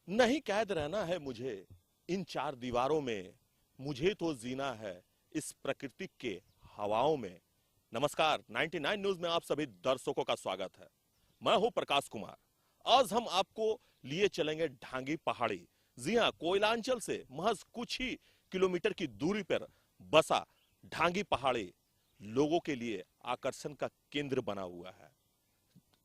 नहीं कैद रहना है मुझे इन चार दीवारों में, मुझे तो जीना है इस प्रकृति के हवाओं में। नमस्कार, 99 न्यूज में आप सभी दर्शकों का स्वागत है। मैं हूं प्रकाश कुमार। आज हम आपको लिए चलेंगे ढांगी पहाड़ी। जी हां, कोयलांचल से महज कुछ ही किलोमीटर की दूरी पर बसा ढांगी पहाड़ी लोगों के लिए आकर्षण का केंद्र बना हुआ है।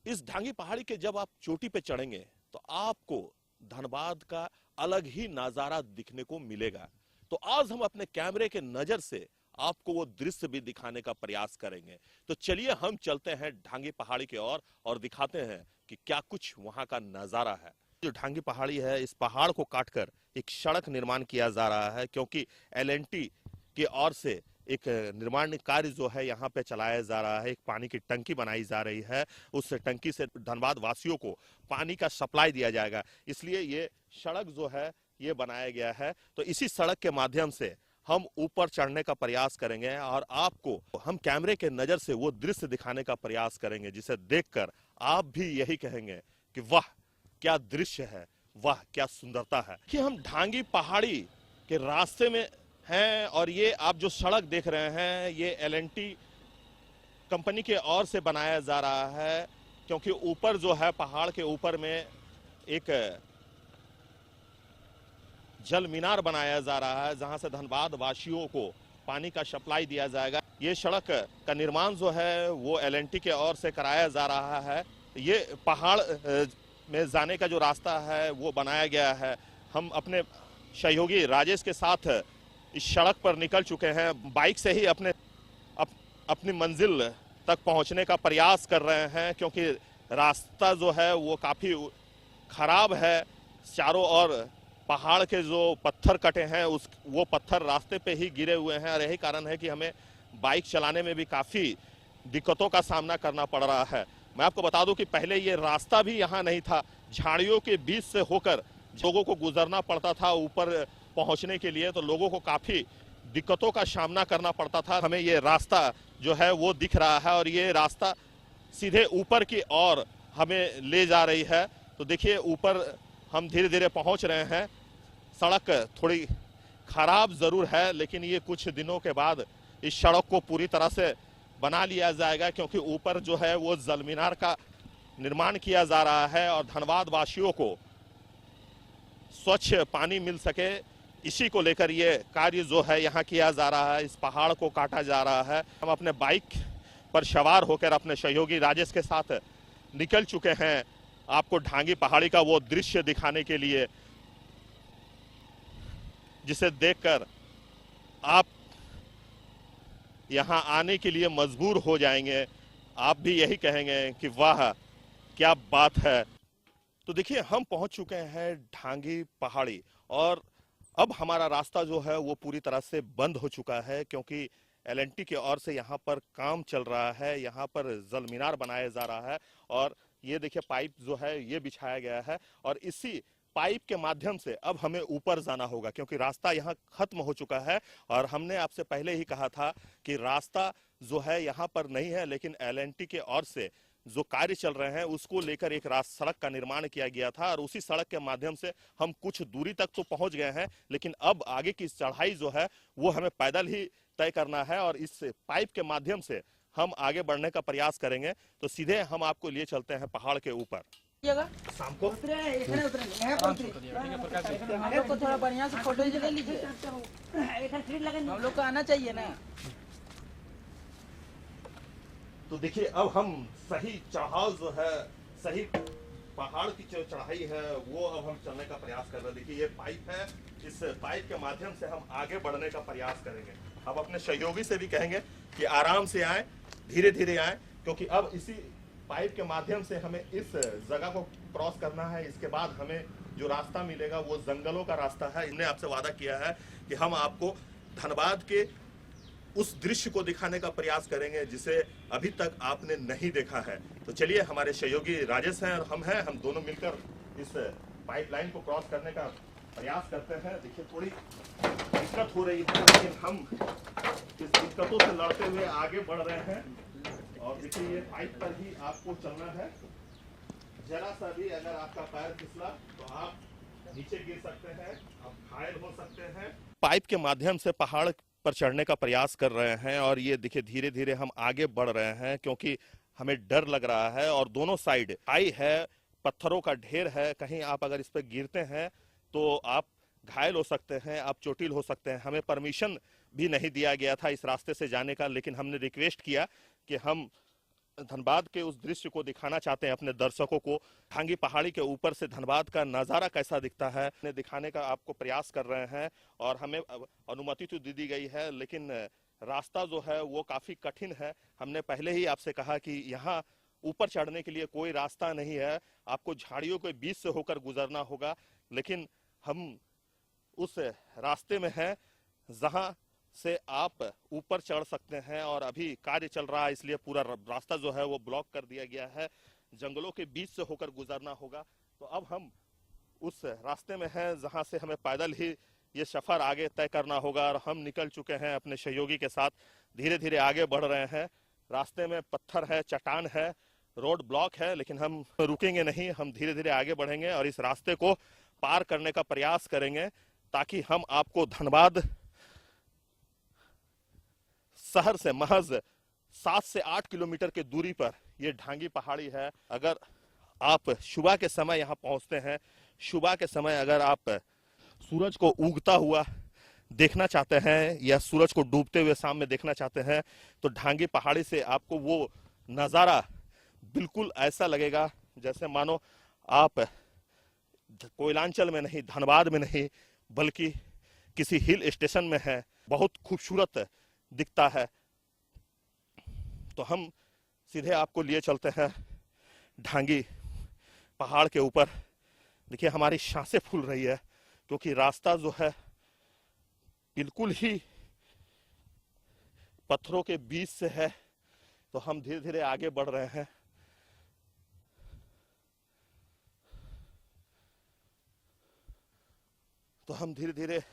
इस ढांगी पहाड़ी के जब आप चोटी पे चढ़ेंगे तो आपको धनबाद का अलग ही नजारा दिखने को मिलेगा। तो आज हम अपने कैमरे के नजर से आपको वो दृश्य भी दिखाने का प्रयास करेंगे। तो चलिए हम चलते हैं ढांगी पहाड़ी की ओर और दिखाते हैं कि क्या कुछ वहां का नजारा है। जो ढांगी पहाड़ी है, इस पहाड़ को काटकर एक सड़क निर्माण किया जा रहा है, क्योंकि एल&टी की ओर से एक निर्माण कार्य जो है यहाँ पे चलाया जा रहा है। एक पानी की टंकी बनाई जा रही है, उस टंकी से धनबाद वासियों को पानी का सप्लाई दिया जाएगा, इसलिए ये सड़क जो है ये बनाया गया है। तो इसी सड़क के माध्यम से हम ऊपर चढ़ने का प्रयास करेंगे और आपको हम कैमरे के नजर से वो दृश्य दिखाने का प्रयास करेंगे जिसे देखकर आप भी यही कहेंगे कि वाह क्या दृश्य है, वाह क्या सुंदरता है। कि हम ढांगी पहाड़ी के रास्ते में हैं और ये आप जो सड़क देख रहे हैं ये एल&टी कंपनी के ओर से बनाया जा रहा है, क्योंकि ऊपर जो है पहाड़ के ऊपर में एक जल मीनार बनाया जा रहा है जहां से धनबाद वासियों को पानी का सप्लाई दिया जाएगा। ये सड़क का निर्माण जो है वो एल&टी के ओर से कराया जा रहा है। ये पहाड़ में जाने का जो रास्ता है वो बनाया गया है। हम अपने सहयोगी राजेश के साथ इस सड़क पर निकल चुके हैं, बाइक से ही अपनी मंजिल तक पहुंचने का प्रयास कर रहे हैं, क्योंकि रास्ता जो है वो काफ़ी खराब है। चारों ओर पहाड़ के जो पत्थर कटे हैं वो पत्थर रास्ते पे ही गिरे हुए हैं और यही कारण है कि हमें बाइक चलाने में भी काफ़ी दिक्कतों का सामना करना पड़ रहा है। मैं आपको बता दूं कि पहले ये रास्ता भी यहाँ नहीं था, झाड़ियों के बीच से होकर लोगों को गुजरना पड़ता था ऊपर पहुंचने के लिए, तो लोगों को काफ़ी दिक्कतों का सामना करना पड़ता था। हमें ये रास्ता जो है वो दिख रहा है और ये रास्ता सीधे ऊपर की ओर हमें ले जा रही है। तो देखिए ऊपर हम धीरे धीरे पहुंच रहे हैं। सड़क थोड़ी खराब ज़रूर है, लेकिन ये कुछ दिनों के बाद इस सड़क को पूरी तरह से बना लिया जाएगा, क्योंकि ऊपर जो है वो जल मीनार का निर्माण किया जा रहा है और धनबाद वासियों को स्वच्छ पानी मिल सके, इसी को लेकर ये कार्य जो है यहाँ किया जा रहा है। इस पहाड़ को काटा जा रहा है। हम अपने बाइक पर सवार होकर अपने सहयोगी राजेश के साथ निकल चुके हैं आपको ढांगी पहाड़ी का वो दृश्य दिखाने के लिए, जिसे देखकर आप यहाँ आने के लिए मजबूर हो जाएंगे। आप भी यही कहेंगे कि वाह क्या बात है। तो देखिए हम पहुंच चुके हैं ढांगी पहाड़ी और अब हमारा रास्ता जो है वो पूरी तरह से बंद हो चुका है, क्योंकि एल&टी की ओर से यहाँ पर काम चल रहा है। यहाँ पर जल मीनार बनाया जा रहा है और ये देखिए पाइप जो है ये बिछाया गया है और इसी पाइप के माध्यम से अब हमें ऊपर जाना होगा, क्योंकि रास्ता यहाँ खत्म हो चुका है। और हमने आपसे पहले ही कहा था कि रास्ता जो है यहाँ पर नहीं है, लेकिन एल&टी के ओर से जो कार्य चल रहे हैं उसको लेकर एक सड़क का निर्माण किया गया था और उसी सड़क के माध्यम से हम कुछ दूरी तक तो पहुंच गए हैं, लेकिन अब आगे की चढ़ाई जो है वो हमें पैदल ही तय करना है और इस पाइप के माध्यम से हम आगे बढ़ने का प्रयास करेंगे। तो सीधे हम आपको लिए चलते हैं पहाड़ के ऊपर। शाम को थोड़ा बढ़िया से फोटो ले लीजिए, हम लोग को आना चाहिए ना। तो देखिए अब हम सही चढ़ाव जो है, सही पहाड़ की जो चढ़ाई है वो अब हम चलने का प्रयास कर रहे हैं। देखिए ये पाइप है, इस पाइप के माध्यम से हम आगे बढ़ने का प्रयास करेंगे। अब अपने सहयोगी से भी कहेंगे कि आराम से आए, धीरे धीरे आए, क्योंकि अब इसी पाइप के माध्यम से हमें इस जगह को क्रॉस करना है। इसके बाद हमें जो रास्ता मिलेगा वो जंगलों का रास्ता है। हमने आपसे वादा किया है कि हम आपको धनबाद के उस दृश्य को दिखाने का प्रयास करेंगे जिसे अभी तक आपने नहीं देखा है। तो चलिए हमारे सहयोगी राजेश हैं और हम हैं, हम दोनों मिलकर इस पाइपलाइन को क्रॉस करने का प्रयास करते हैं। देखिए थोड़ी दिक्कत हो रही है, लेकिन हम इस दिक्कतों से लड़ते हुए आगे बढ़ रहे हैं। और देखिए ये पाइप पर ही आपको चलना है, जरा सा भी अगर आपका पैर फिसला तो आप नीचे गिर सकते हैं, आप घायल हो सकते हैं। पाइप के माध्यम से पहाड़ पर चढ़ने का प्रयास कर रहे हैं और ये देखिए धीरे धीरे हम आगे बढ़ रहे हैं क्योंकि हमें डर लग रहा है और दोनों साइड खाई है, पत्थरों का ढेर है। कहीं आप अगर इस पर गिरते हैं तो आप घायल हो सकते हैं, आप चोटिल हो सकते हैं। हमें परमिशन भी नहीं दिया गया था इस रास्ते से जाने का, लेकिन हमने रिक्वेस्ट किया कि हम धनबाद के उस दृश्य को दिखाना चाहते हैं अपने दर्शकों को। ढांगी पहाड़ी के ऊपर से धनबाद का नज़ारा कैसा दिखता है दिखाने का आपको प्रयास कर रहे हैं और हमें अनुमति तो दी गई है, लेकिन रास्ता जो है वो काफ़ी कठिन है। हमने पहले ही आपसे कहा कि यहाँ ऊपर चढ़ने के लिए कोई रास्ता नहीं है, आपको झाड़ियों के बीच से होकर गुजरना होगा। लेकिन हम उस रास्ते में हैं जहां से आप ऊपर चढ़ सकते हैं और अभी कार्य चल रहा है, इसलिए पूरा रास्ता जो है वो ब्लॉक कर दिया गया है। जंगलों के बीच से होकर गुजरना होगा। तो अब हम उस रास्ते में हैं जहां से हमें पैदल ही ये सफर आगे तय करना होगा और हम निकल चुके हैं अपने सहयोगी के साथ, धीरे धीरे आगे बढ़ रहे हैं। रास्ते में पत्थर है, चट्टान है, रोड ब्लॉक है, लेकिन हम रुकेंगे नहीं, हम धीरे धीरे आगे बढ़ेंगे और इस रास्ते को पार करने का प्रयास करेंगे ताकि हम आपको धनबाद शहर से महज 7 से 8 किलोमीटर की दूरी पर यह ढांगी पहाड़ी है। अगर आप सुबह के समय यहाँ पहुँचते हैं, सुबह के समय अगर आप सूरज को उगता हुआ देखना चाहते हैं या सूरज को डूबते हुए सामने देखना चाहते हैं, तो ढांगी पहाड़ी से आपको वो नज़ारा बिल्कुल ऐसा लगेगा जैसे मानो आप कोयलांचल में नहीं, धनबाद में नहीं, बल्कि किसी हिल स्टेशन में है। बहुत खूबसूरत दिखता है। तो हम सीधे आपको लिए चलते हैं ढांगी पहाड़ के ऊपर। देखिए हमारी सांसें फूल रही है क्योंकि रास्ता जो है बिल्कुल ही पत्थरों के बीच से है। तो हम धीरे धीरे आगे बढ़ रहे हैं। तो हम धीरे धीरे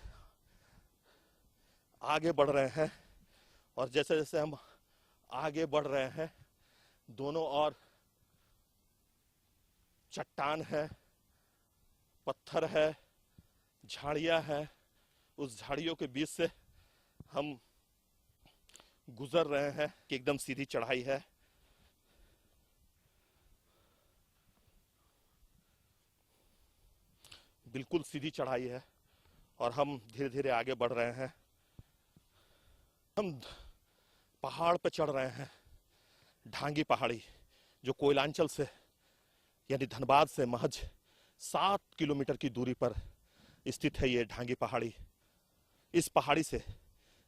आगे बढ़ रहे हैं और जैसे जैसे हम आगे बढ़ रहे हैं, दोनों ओर चट्टान है, पत्थर है, झाड़ियां है। उस झाड़ियों के बीच से हम गुजर रहे हैं कि एकदम सीधी चढ़ाई है। बिल्कुल सीधी चढ़ाई है और हम धीरे धीरे आगे बढ़ रहे हैं। हम पहाड़ पर चढ़ रहे हैं, ढांगी पहाड़ी, जो कोयलांचल से यानी धनबाद से महज 7 किलोमीटर की दूरी पर स्थित है ये ढांगी पहाड़ी। इस पहाड़ी से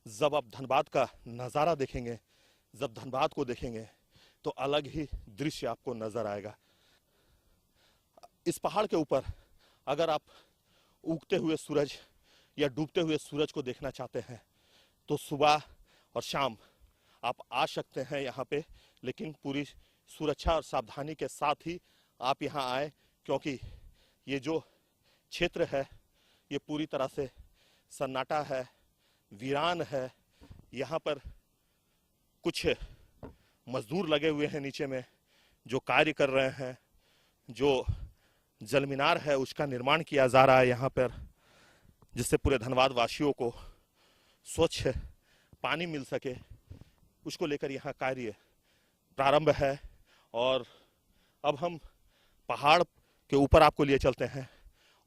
जब आप धनबाद का नज़ारा देखेंगे, जब धनबाद को देखेंगे, तो अलग ही दृश्य आपको नजर आएगा। इस पहाड़ के ऊपर अगर आप उगते हुए सूरज या डूबते हुए सूरज को देखना चाहते हैं तो सुबह और शाम आप आ सकते हैं यहाँ पे, लेकिन पूरी सुरक्षा और सावधानी के साथ ही आप यहाँ आए, क्योंकि ये जो क्षेत्र है ये पूरी तरह से सन्नाटा है, वीरान है। यहाँ पर कुछ मजदूर लगे हुए हैं नीचे में जो कार्य कर रहे हैं। जो जल मीनार है उसका निर्माण किया जा रहा है यहाँ पर, जिससे पूरे धनबाद वासियों को स्वच्छ पानी मिल सके, उसको लेकर यहाँ कार्य प्रारंभ है। और अब हम पहाड़ के ऊपर आपको लिए चलते हैं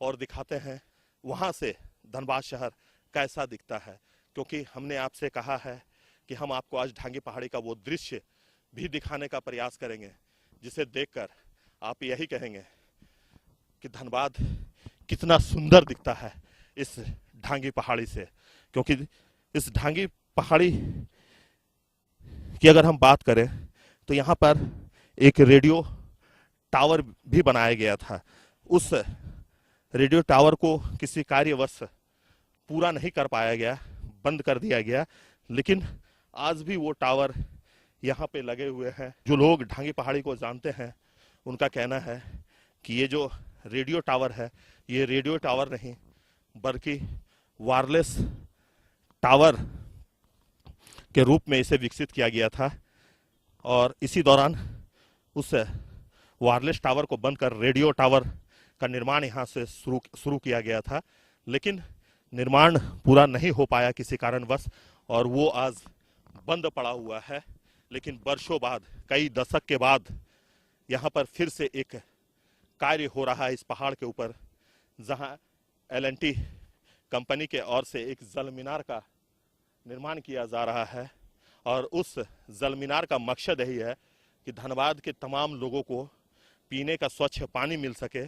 और दिखाते हैं वहाँ से धनबाद शहर कैसा दिखता है, क्योंकि हमने आपसे कहा है कि हम आपको आज ढांगी पहाड़ी का वो दृश्य भी दिखाने का प्रयास करेंगे जिसे देखकर आप यही कहेंगे कि धनबाद कितना सुंदर दिखता है इस ढांगी पहाड़ी से। क्योंकि इस ढांगी पहाड़ी की अगर हम बात करें तो यहाँ पर एक रेडियो टावर भी बनाया गया था। उस रेडियो टावर को किसी कार्यवश पूरा नहीं कर पाया गया, बंद कर दिया गया, लेकिन आज भी वो टावर यहाँ पे लगे हुए हैं। जो लोग ढांगी पहाड़ी को जानते हैं उनका कहना है कि ये जो रेडियो टावर है ये रेडियो टावर नहीं बल्कि वायरलेस टावर के रूप में इसे विकसित किया गया था। और इसी दौरान उस वायरलेस टावर को बंद कर रेडियो टावर का निर्माण यहाँ से शुरू किया गया था, लेकिन निर्माण पूरा नहीं हो पाया किसी कारणवश और वो आज बंद पड़ा हुआ है। लेकिन वर्षों बाद, कई दशक के बाद यहाँ पर फिर से एक कार्य हो रहा है इस पहाड़ के ऊपर, जहाँ L&T कंपनी के ओर से एक जल मीनार का निर्माण किया जा रहा है। और उस जल मीनार का मकसद यही है कि धनबाद के तमाम लोगों को पीने का स्वच्छ पानी मिल सके,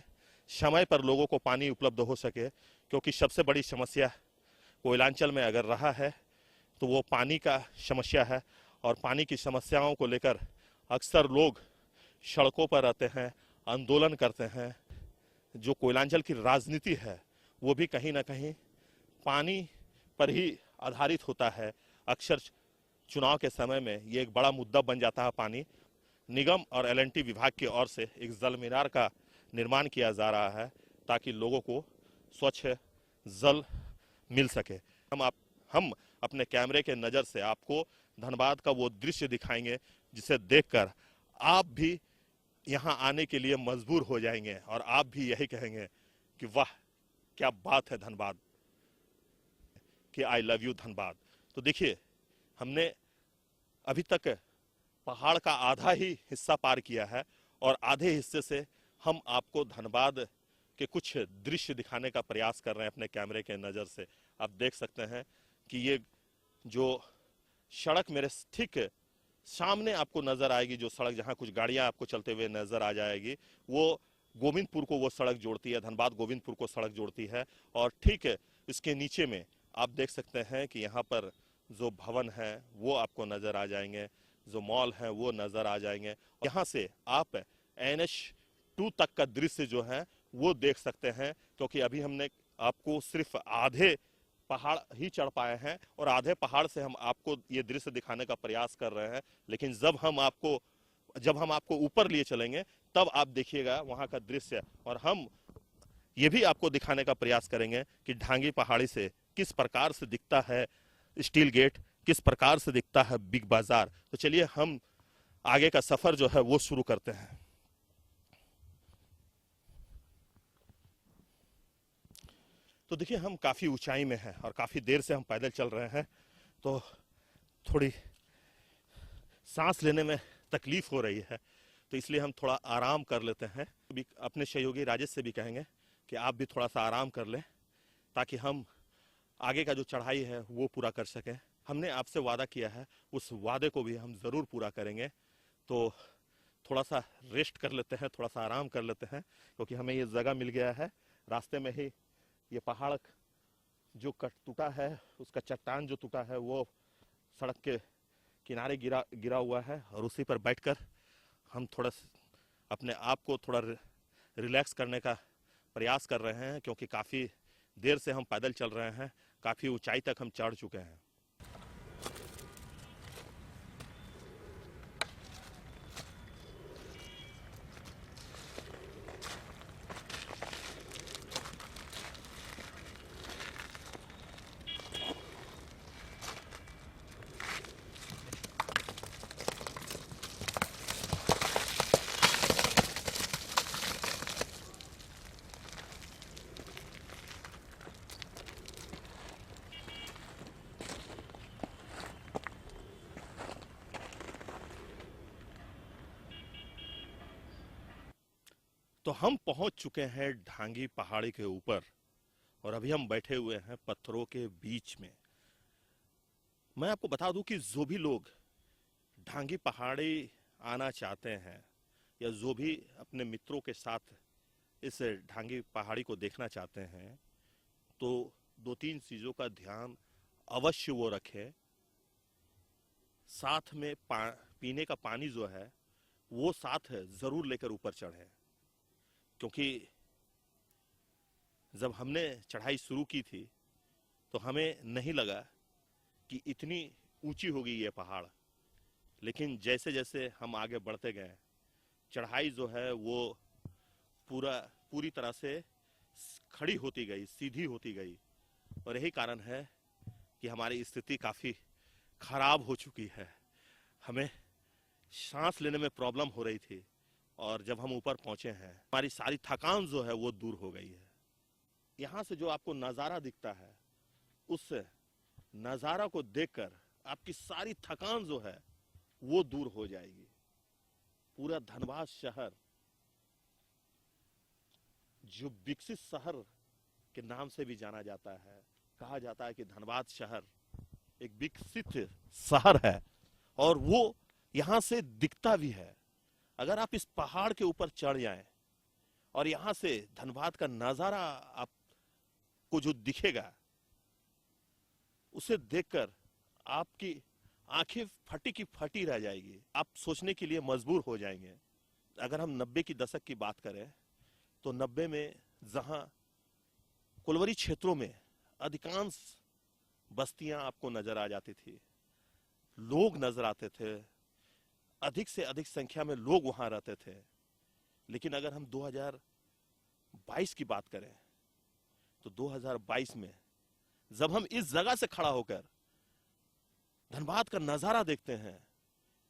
समय पर लोगों को पानी उपलब्ध हो सके, क्योंकि सबसे बड़ी समस्या कोयलांचल में अगर रहा है तो वो पानी का समस्या है। और पानी की समस्याओं को लेकर अक्सर लोग सड़कों पर रहते हैं, आंदोलन करते हैं। जो कोयलांचल की राजनीति है वो भी कहीं ना कहीं पानी पर ही आधारित होता है। अक्सर चुनाव के समय में ये एक बड़ा मुद्दा बन जाता है पानी। निगम और L&T विभाग की ओर से एक जल मीनार का निर्माण किया जा रहा है ताकि लोगों को स्वच्छ जल मिल सके। हम अपने कैमरे के नज़र से आपको धनबाद का वो दृश्य दिखाएंगे जिसे देखकर आप भी यहाँ आने के लिए मजबूर हो जाएंगे और आप भी यही कहेंगे कि वाह क्या बात है धनबाद, कि आई लव यू धनबाद। तो देखिए, हमने अभी तक पहाड़ का आधा ही हिस्सा पार किया है और आधे हिस्से से हम आपको धनबाद के कुछ दृश्य दिखाने का प्रयास कर रहे हैं अपने कैमरे के नज़र से। आप देख सकते हैं कि ये जो सड़क मेरे ठीक सामने आपको नजर आएगी, जो सड़क जहां कुछ गाड़ियां आपको चलते हुए नजर आ जाएगी, वो गोविंदपुर को वो सड़क जोड़ती है, धनबाद गोविंदपुर को सड़क जोड़ती है। और ठीक इसके नीचे में आप देख सकते हैं कि यहाँ पर जो भवन है वो आपको नजर आ जाएंगे, जो मॉल है वो नजर आ जाएंगे। यहाँ से आप NH2 तक का दृश्य जो है वो देख सकते हैं, क्योंकि अभी हमने आपको सिर्फ आधे पहाड़ ही चढ़ पाए हैं और आधे पहाड़ से हम आपको ये दृश्य दिखाने का प्रयास कर रहे हैं। लेकिन जब हम आपको ऊपर लिए चलेंगे तब आप देखिएगा वहां का दृश्य, और हम ये भी आपको दिखाने का प्रयास करेंगे कि ढांगी पहाड़ी से किस प्रकार से दिखता है स्टील गेट, किस प्रकार से दिखता है बिग बाजार। तो चलिए हम आगे का सफर जो है वो शुरू करते हैं। तो देखिए, हम काफी ऊंचाई में हैं और काफी देर से हम पैदल चल रहे हैं, तो थोड़ी सांस लेने में तकलीफ हो रही है, तो इसलिए हम थोड़ा आराम कर लेते हैं। अपने सहयोगी राजेश से भी कहेंगे कि आप भी थोड़ा सा आराम कर लें ताकि हम आगे का जो चढ़ाई है वो पूरा कर सकें। हमने आपसे वादा किया है, उस वादे को भी हम ज़रूर पूरा करेंगे। तो थोड़ा सा रेस्ट कर लेते हैं, थोड़ा सा आराम कर लेते हैं, क्योंकि हमें ये जगह मिल गया है। रास्ते में ही ये पहाड़ जो टूटा है, उसका चट्टान जो टूटा है वो सड़क के किनारे गिरा हुआ है, और उसी पर बैठकर हम थोड़ा अपने आप को थोड़ा रिलैक्स करने का प्रयास कर रहे हैं, क्योंकि काफ़ी देर से हम पैदल चल रहे हैं, काफ़ी ऊंचाई तक हम चढ़ चुके हैं। तो हम पहुंच चुके हैं ढांगी पहाड़ी के ऊपर, और अभी हम बैठे हुए हैं पत्थरों के बीच में। मैं आपको बता दूं कि जो भी लोग ढांगी पहाड़ी आना चाहते हैं, या जो भी अपने मित्रों के साथ इस ढांगी पहाड़ी को देखना चाहते हैं, तो 2-3 चीजों का ध्यान अवश्य वो रखें। साथ में पीने का पानी जो है वो साथ जरूर लेकर ऊपर चढ़ें, क्योंकि जब हमने चढ़ाई शुरू की थी तो हमें नहीं लगा कि इतनी ऊंची होगी ये पहाड़, लेकिन जैसे जैसे हम आगे बढ़ते गए, चढ़ाई जो है वो पूरी तरह से खड़ी होती गई, सीधी होती गई। और यही कारण है कि हमारी स्थिति काफ़ी खराब हो चुकी है। हमें सांस लेने में प्रॉब्लम हो रही थी, और जब हम ऊपर पहुंचे हैं हमारी सारी थकान जो है वो दूर हो गई है। यहाँ से जो आपको नज़ारा दिखता है उस नज़ारा को देखकर आपकी सारी थकान जो है वो दूर हो जाएगी। पूरा धनबाद शहर जो विकसित शहर के नाम से भी जाना जाता है, कहा जाता है कि धनबाद शहर एक विकसित शहर है और वो यहां से दिखता भी है। अगर आप इस पहाड़ के ऊपर चढ़ जाएं और यहां से धनबाद का नजारा आपको जो दिखेगा उसे देखकर आपकी आंखें फटी की फटी रह जाएगी, आप सोचने के लिए मजबूर हो जाएंगे। अगर हम 90 की दशक की बात करें तो 90 में जहां कोलवरी क्षेत्रों में अधिकांश बस्तियां आपको नजर आ जाती थी, लोग नजर आते थे, अधिक से अधिक संख्या में लोग वहां रहते थे। लेकिन अगर हम 2022 की बात करें तो 2022 में जब हम इस जगह से खड़ा होकर धनबाद का नजारा देखते हैं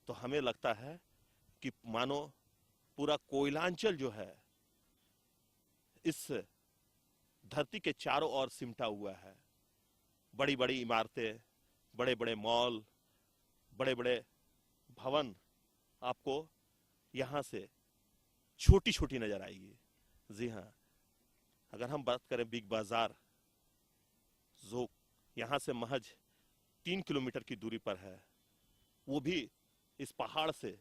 तो हमें लगता है कि मानो पूरा कोयलांचल जो है इस धरती के चारों ओर सिमटा हुआ है। बड़ी बड़ी इमारतें, बड़े बड़े मॉल, बड़े बड़े भवन आपको यहां से छोटी छोटी नजर आएगी। जी हाँ, अगर हम बात करें बिग बाजार जो यहां से महज 3 किलोमीटर की दूरी पर है, वो भी इस पहाड़ से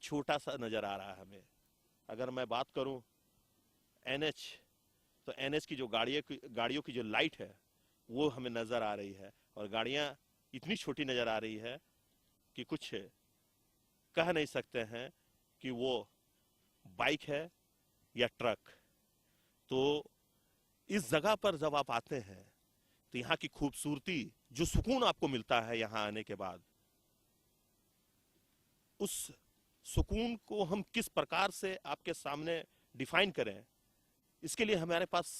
छोटा सा नजर आ रहा है हमें। अगर मैं बात करूं एनएच, तो एनएच की जो गाड़ियों की जो लाइट है वो हमें नजर आ रही है और गाड़ियां इतनी छोटी नजर आ रही है कि कुछ कह नहीं सकते हैं कि वो बाइक है या ट्रक। तो इस जगह पर जब आप आते हैं तो यहाँ की खूबसूरती, जो सुकून आपको मिलता है यहाँ आने के बाद, उस सुकून को हम किस प्रकार से आपके सामने डिफाइन करें, इसके लिए हमारे पास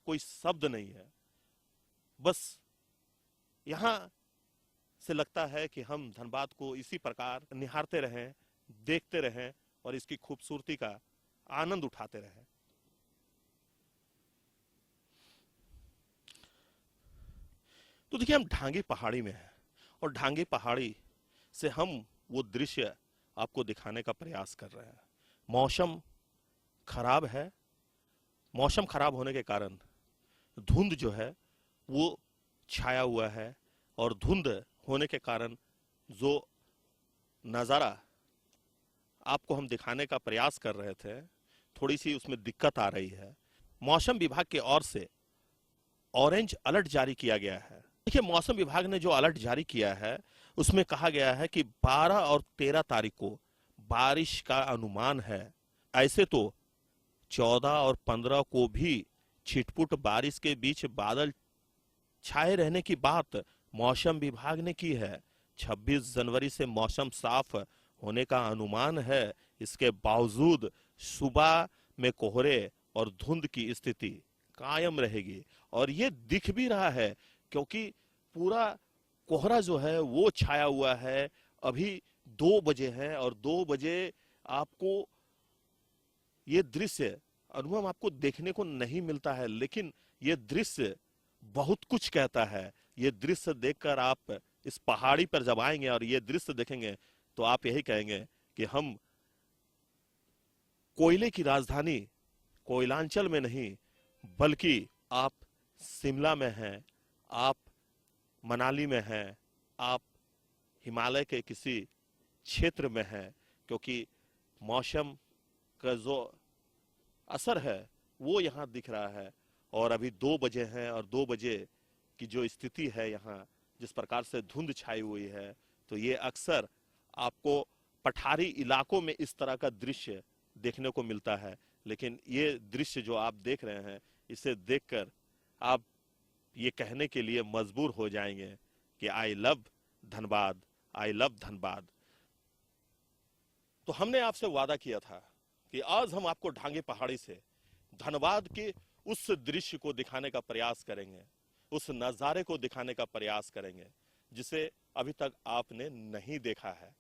कोई शब्द नहीं है। बस यहां से लगता है कि हम धनबाद को इसी प्रकार निहारते रहें, देखते रहें और इसकी खूबसूरती का आनंद उठाते रहें। तो देखिए, हम ढांगी पहाड़ी में हैं और ढांगी पहाड़ी से हम वो दृश्य आपको दिखाने का प्रयास कर रहे हैं। मौसम खराब है, मौसम खराब होने के कारण धुंध जो है वो छाया हुआ है और धुंध होने के कारण जो नज़ारा आपको हम दिखाने का प्रयास कर रहे थे, थोड़ी सी उसमें दिक्कत आ रही है। मौसम विभाग की ओर से ऑरेंज अलर्ट जारी किया गया है। देखिए, मौसम विभाग ने जो अलर्ट जारी किया है उसमें कहा गया है कि 12 और 13 तारीख को बारिश का अनुमान है। ऐसे तो 14 और 15 को भी छिटपुट बारिश के बीच बादल छाए रहने की बात मौसम विभाग ने की है। 26 जनवरी से मौसम साफ होने का अनुमान है। इसके बावजूद सुबह में कोहरे और धुंध की स्थिति कायम रहेगी और ये दिख भी रहा है क्योंकि पूरा कोहरा जो है वो छाया हुआ है। अभी 2 बजे हैं और 2 बजे आपको ये दृश्य अनुभव आपको देखने को नहीं मिलता है, लेकिन ये दृश्य बहुत कुछ कहता है। ये दृश्य देखकर आप इस पहाड़ी पर जब आएंगे और ये दृश्य देखेंगे तो आप यही कहेंगे कि हम कोयले की राजधानी कोयलांचल में नहीं बल्कि आप शिमला में हैं, आप मनाली में हैं, आप हिमालय के किसी क्षेत्र में हैं, क्योंकि मौसम का जो असर है वो यहाँ दिख रहा है। और अभी 2 बजे हैं और 2 बजे की जो स्थिति है यहाँ, जिस प्रकार से धुंध छाई हुई है, तो ये अक्सर आपको पठारी इलाकों में इस तरह का दृश्य देखने को मिलता है। लेकिन ये दृश्य जो आप देख रहे हैं, इसे देखकर आप ये कहने के लिए मजबूर हो जाएंगे कि I love Dhanbad, I love Dhanbad. तो हमने आपसे वादा किया था कि आज हम आपको ढांगी पहाड़ी से धनबाद के उस दृश्य को दिखाने का प्रयास करेंगे, उस नज़ारे को दिखाने का प्रयास करेंगे जिसे अभी तक आपने नहीं देखा है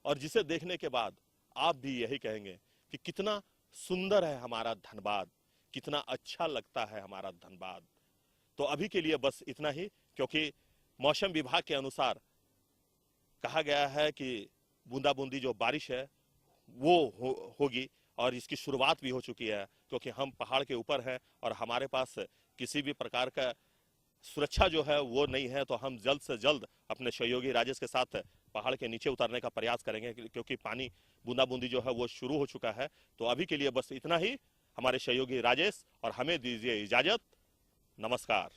और जिसे देखने के बाद आप भी यही कहेंगे कि कितना सुंदर है हमारा धनबाद, कितना अच्छा लगता है हमारा धनबाद। तो अभी के लिए बस इतना ही, क्योंकि मौसम विभाग के अनुसार कहा गया है कि बूंदाबूंदी जो बारिश है वो होगी, और इसकी शुरुआत भी हो चुकी है, क्योंकि हम पहाड़ के ऊपर हैं और हमारे पास किसी भी प्रकार का सुरक्षा जो है वो नहीं है। तो हम जल्द से जल्द अपने सहयोगी राजेश के साथ पहाड़ के नीचे उतरने का प्रयास करेंगे, क्योंकि पानी बूंदाबूंदी जो है वो शुरू हो चुका है। तो अभी के लिए बस इतना ही। हमारे सहयोगी राजेश और हमें दीजिए इजाजत। नमस्कार।